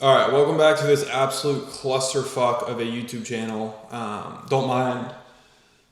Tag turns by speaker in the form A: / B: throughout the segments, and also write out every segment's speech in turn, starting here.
A: All right, welcome back to this absolute clusterfuck of a YouTube channel. Don't mind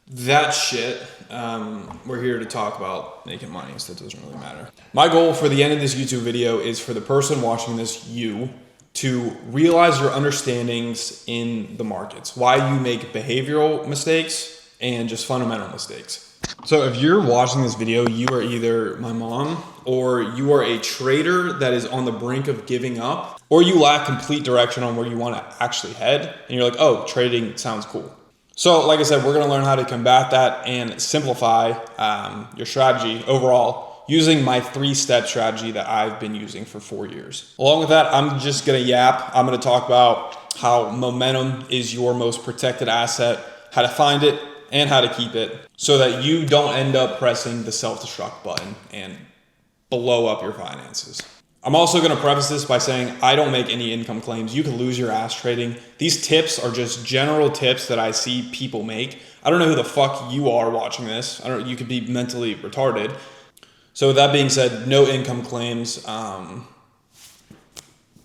A: that shit. We're here to talk about making money, so it doesn't really matter. My goal for the end of this YouTube video is for the person watching this, you, to realize your understandings in the markets, why you make behavioral mistakes and just fundamental mistakes. So if you're watching this video, you are either my mom or you are a trader that is on the brink of giving up, or you lack complete direction on where you want to actually head. And you're like, oh, trading sounds cool. So like I said, we're going to learn how to combat that and simplify your strategy overall using my 3-step strategy that I've been using for 4 years. Along with that, I'm just going to yap. I'm going to talk about how momentum is your most protected asset, how to find it, and how to keep it so that you don't end up pressing the self-destruct button and blow up your finances. I'm also going to preface this by saying I don't make any income claims. You can lose your ass trading. These tips are just general tips that I see people make. I don't know who the fuck you are watching this. You could be mentally retarded. So with that being said, no income claims.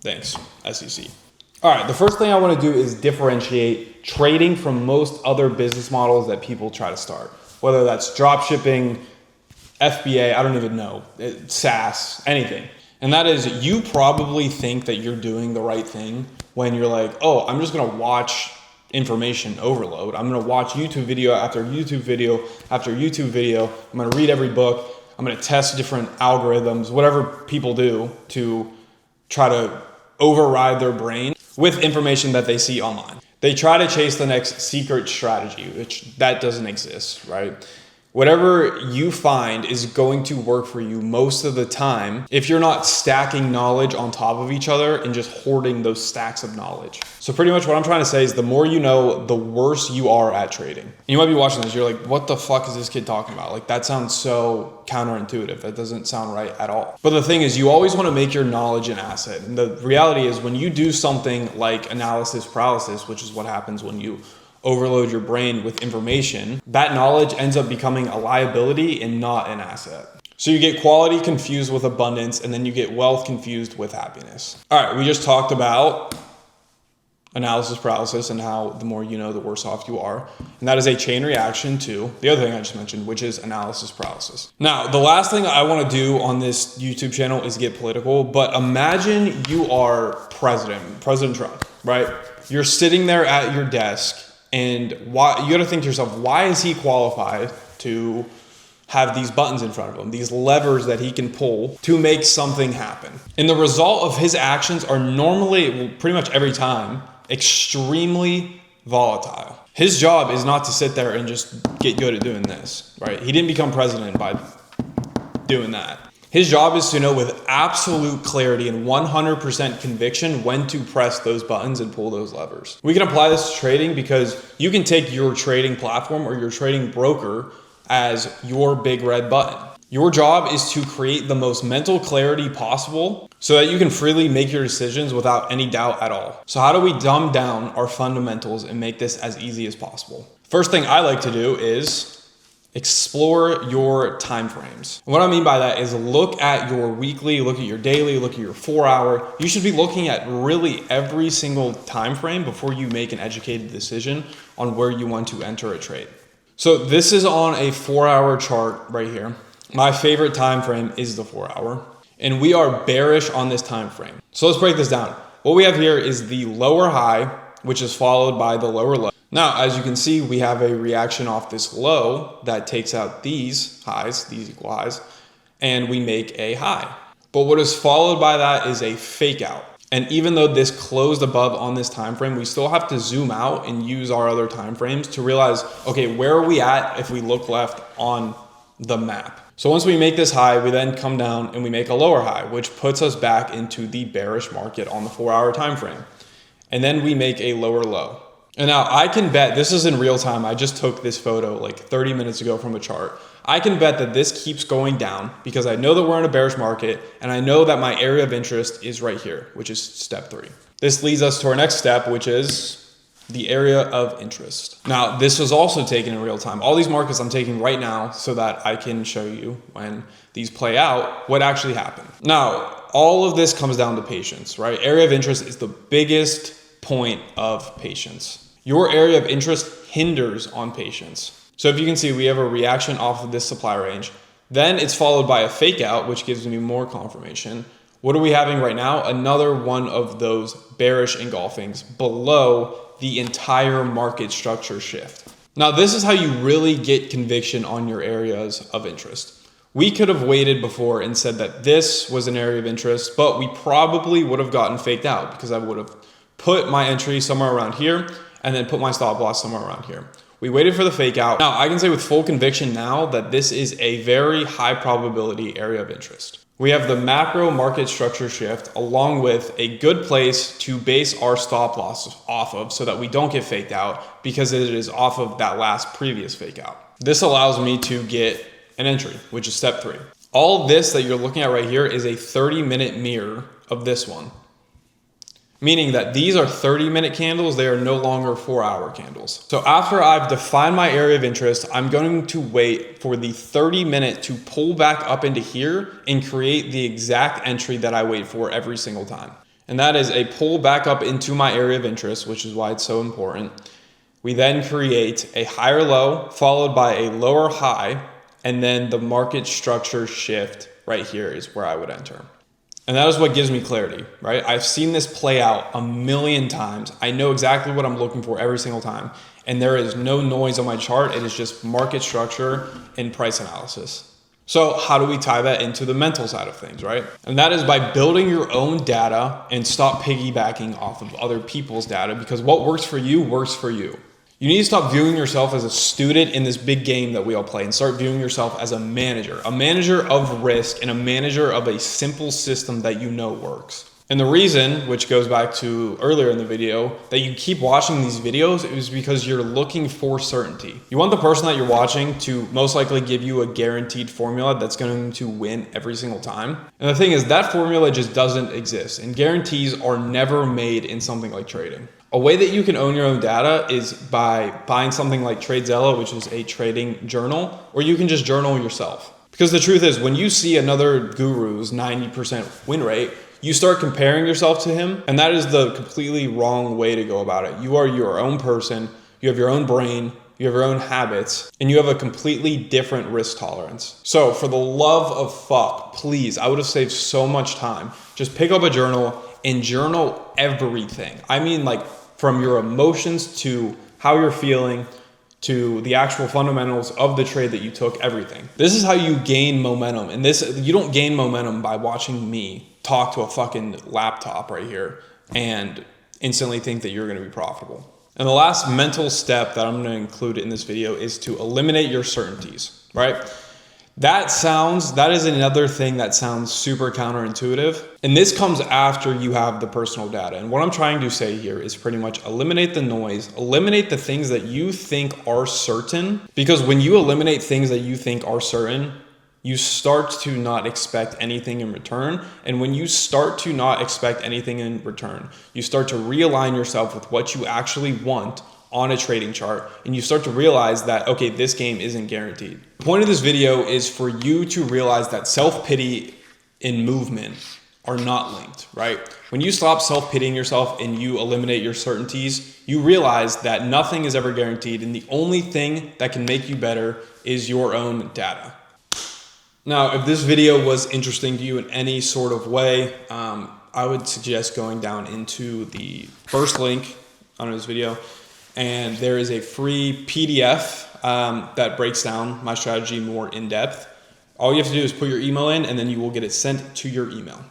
A: Thanks, SEC. All right, the first thing I want to do is differentiate trading from most other business models that people try to start, whether that's drop shipping, FBA, I don't even know, SaaS, anything. And that is, you probably think that you're doing the right thing when you're like, oh, I'm just going to watch information overload. I'm going to watch YouTube video after YouTube video after YouTube video. I'm going to read every book. I'm going to test different algorithms, whatever people do to try to override their brain with information that they see online. They try to chase the next secret strategy, which that doesn't exist, right? Whatever you find is going to work for you most of the time if you're not stacking knowledge on top of each other and just hoarding those stacks of knowledge. So pretty much what I'm trying to say is the more you know, the worse you are at trading. And you might be watching this, you're like, what the fuck is this kid talking about? Like, that sounds so counterintuitive. That doesn't sound right at all. But the thing is, you always want to make your knowledge an asset. And the reality is when you do something like analysis paralysis, which is what happens when you overload your brain with information, that knowledge ends up becoming a liability and not an asset. So you get quality confused with abundance, and then you get wealth confused with happiness. All right, we just talked about analysis paralysis and how the more you know, the worse off you are. And that is a chain reaction to the other thing I just mentioned, which is analysis paralysis. Now, the last thing I want to do on this YouTube channel is get political, but imagine you are President Trump, right? You're sitting there at your desk, and why you got to think to yourself, why is he qualified to have these buttons in front of him, these levers that he can pull to make something happen? And the result of his actions are normally, pretty much every time, extremely volatile. His job is not to sit there and just get good at doing this, right? He didn't become president by doing that. His job is to know with absolute clarity and 100% conviction when to press those buttons and pull those levers. We can apply this to trading because you can take your trading platform or your trading broker as your big red button. Your job is to create the most mental clarity possible so that you can freely make your decisions without any doubt at all. So how do we dumb down our fundamentals and make this as easy as possible? First thing I like to do is explore your timeframes. What I mean by that is look at your weekly, look at your daily, look at your 4-hour. You should be looking at really every single time frame before you make an educated decision on where you want to enter a trade. So this is on a 4-hour chart right here. My favorite time frame is the 4-hour, and we are bearish on this time frame. So let's break this down. What we have here is the lower high, which is followed by the lower low. Now, as you can see, we have a reaction off this low that takes out these highs, these equal highs, and we make a high. But what is followed by that is a fake out. And even though this closed above on this time frame, we still have to zoom out and use our other time frames to realize, okay, where are we at if we look left on the map? So once we make this high, we then come down and we make a lower high, which puts us back into the bearish market on the 4-hour time frame. And then we make a lower low. And now I can bet, this is in real time, I just took this photo like 30 minutes ago from a chart. I can bet that this keeps going down because I know that we're in a bearish market and I know that my area of interest is right here, which is step 3. This leads us to our next step, which is the area of interest. Now, this was also taken in real time. All these markets I'm taking right now so that I can show you when these play out what actually happened. Now, all of this comes down to patience, right? Area of interest is the biggest point of patience. Your area of interest hinders on patience. So if you can see, we have a reaction off of this supply range. Then it's followed by a fake out, which gives me more confirmation. What are we having right now? Another one of those bearish engulfings below the entire market structure shift. Now, this is how you really get conviction on your areas of interest. We could have waited before and said that this was an area of interest, but we probably would have gotten faked out because I would have put my entry somewhere around here and then put my stop loss somewhere around here. We waited for the fake out. Now, I can say with full conviction now that this is a very high probability area of interest. We have the macro market structure shift along with a good place to base our stop loss off of so that we don't get faked out because it is off of that last previous fake out. This allows me to get an entry, which is step 3. All this that you're looking at right here is a 30-minute mirror of this one, meaning that these are 30-minute candles. They are no longer 4-hour candles. So after I've defined my area of interest, I'm going to wait for the 30-minute to pull back up into here and create the exact entry that I wait for every single time. And that is a pull back up into my area of interest, which is why it's so important. We then create a higher low followed by a lower high, and then the market structure shift right here is where I would enter. And that is what gives me clarity, right? I've seen this play out a million times. I know exactly what I'm looking for every single time. And there is no noise on my chart. It is just market structure and price analysis. So how do we tie that into the mental side of things, right? And that is by building your own data and stop piggybacking off of other people's data, because what works for you works for you. You need to stop viewing yourself as a student in this big game that we all play and start viewing yourself as a manager of risk and a manager of a simple system that you know works. And the reason, which goes back to earlier in the video, that you keep watching these videos is because you're looking for certainty. You want the person that you're watching to most likely give you a guaranteed formula that's going to win every single time. And the thing is, that formula just doesn't exist, and guarantees are never made in something like trading. A way that you can own your own data is by buying something like TradeZella, which is a trading journal, or you can just journal yourself. Because the truth is, when you see another guru's 90% win rate, you start comparing yourself to him, and that is the completely wrong way to go about it. You are your own person, you have your own brain, you have your own habits, and you have a completely different risk tolerance. So for the love of fuck, please, I would have saved so much time. Just pick up a journal and journal everything. I mean, like, from your emotions to how you're feeling to the actual fundamentals of the trade that you took, everything. This is how you gain momentum. And you don't gain momentum by watching me talk to a fucking laptop right here and instantly think that you're gonna be profitable. And the last mental step that I'm gonna include in this video is to eliminate your certainties, right? That is another thing that sounds super counterintuitive. And this comes after you have the personal data. And what I'm trying to say here is pretty much eliminate the noise, eliminate the things that you think are certain. Because when you eliminate things that you think are certain, you start to not expect anything in return. And when you start to not expect anything in return, you start to realign yourself with what you actually want on a trading chart, and you start to realize that, okay, this game isn't guaranteed. The point of this video is for you to realize that self-pity and movement are not linked, right? When you stop self-pitying yourself and you eliminate your certainties, you realize that nothing is ever guaranteed, and the only thing that can make you better is your own data. Now, if this video was interesting to you in any sort of way, I would suggest going down into the first link on this video, and there is a free PDF that breaks down my strategy more in depth. All you have to do is put your email in, and then you will get it sent to your email.